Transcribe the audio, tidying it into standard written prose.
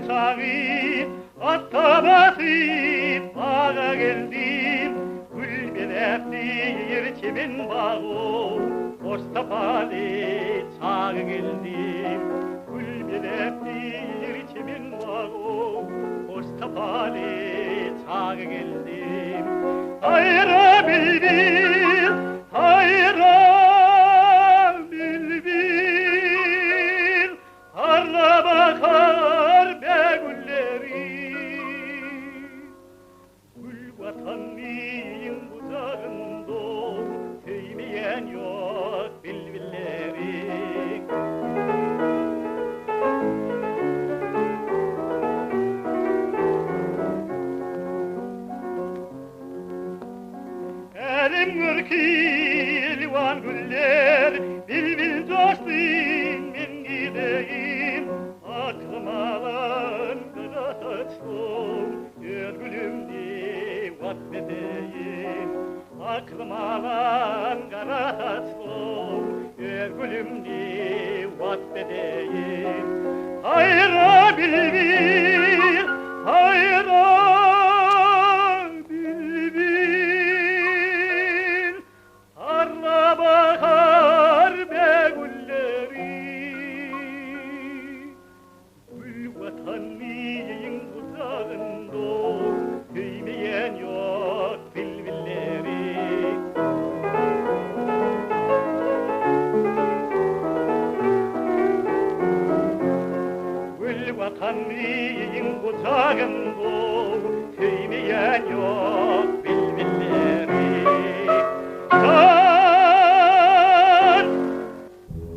çağır, atta basıp bağa geldim. Gül benektir kimin bağı, Mustafalı çağı geldim. Gül benektir kimin bağı, Mustafalı çağı geldim. Hayra bülbül, hayra bülbül, harla bakar be gülleri. Gül vatanın bucağında sevmeyen yok bülbülleri. Elim ırkı güller, bülbül coştum ben gideyim. Aklım alan kara saçlım, gülümde vatbedeyim. Aklım alan kara saçlım, gülümde vatbedeyim. Hayra bülbül,